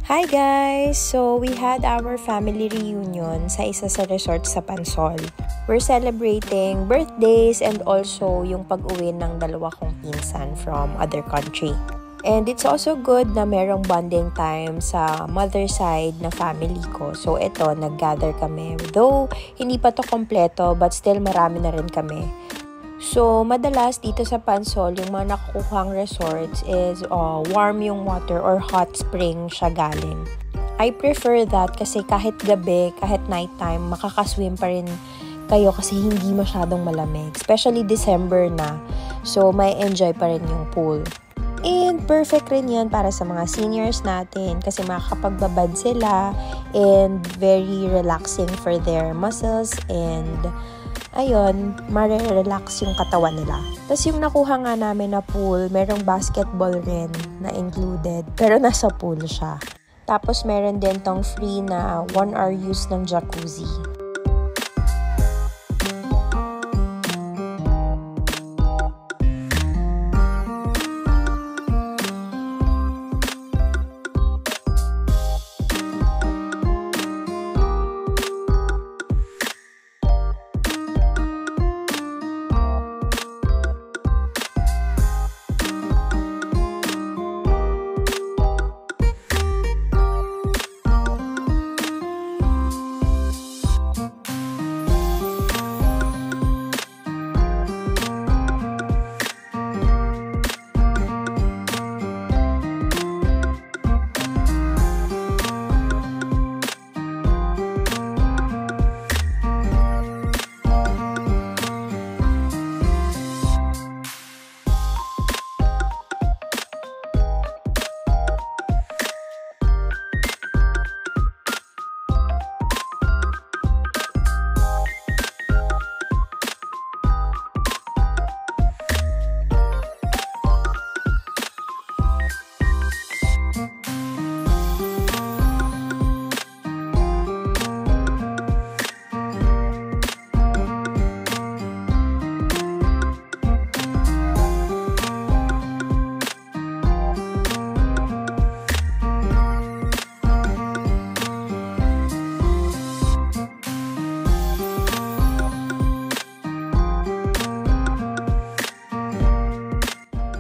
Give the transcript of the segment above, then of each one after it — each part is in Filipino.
Hi guys! So, we had our family reunion sa isa sa resort sa Pansol. We're celebrating birthdays and also yung pag-uwi ng dalawa kong pinsan from other country. And it's also good na merong bonding time sa mother side na family ko. So, ito, nag-gather kami. Though, hindi pa to kompleto, but still marami na rin kami. So, madalas dito sa Pansol, yung mga nakukuhang resorts is warm yung water or hot spring siya galing. I prefer that kasi kahit gabi, kahit nighttime, makakaswim pa rin kayo kasi hindi masyadong malamig. Especially December na. So, may enjoy pa rin yung pool. And perfect rin yan para sa mga seniors natin kasi makakapagbabad sila and very relaxing for their muscles and ayun, ma-relax yung katawan nila. Tapos yung nakuha nga namin na pool, merong basketball rin na included, pero nasa pool siya. Tapos meron din tong free na 1 hour use ng jacuzzi.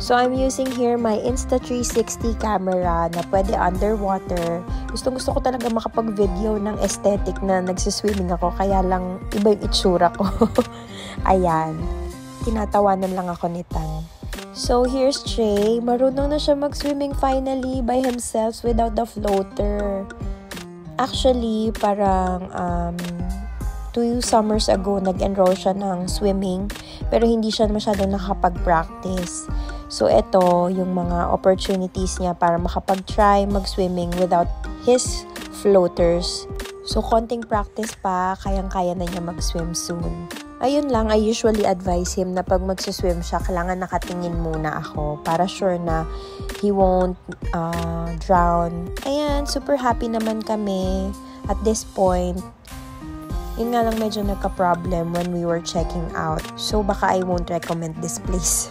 So, I'm using here my Insta360 camera na pwede underwater. Gusto ko talaga makapag-video ng aesthetic na nagsiswimming ako. Kaya lang, iba yung itsura ko. Ayan. Tinatawanan lang ako ni Tan. So, here's Trey. Marunong na siya mag-swimming finally by himself without the floater. Actually, parang 2 summers ago, nag-enroll siya ng swimming. Pero hindi siya masyadong nakapag-practice. So, ito yung mga opportunities niya para makapag-try mag-swimming without his floaters. So, konting practice pa, kayang-kaya na niya mag-swim soon. Ayun lang, I usually advise him na pag mag-swim siya, kailangan nakatingin muna ako para sure na he won't drown. Ayan, super happy naman kami at this point. Yun nga lang medyo nagka-problem when we were checking out. So, baka I won't recommend this place.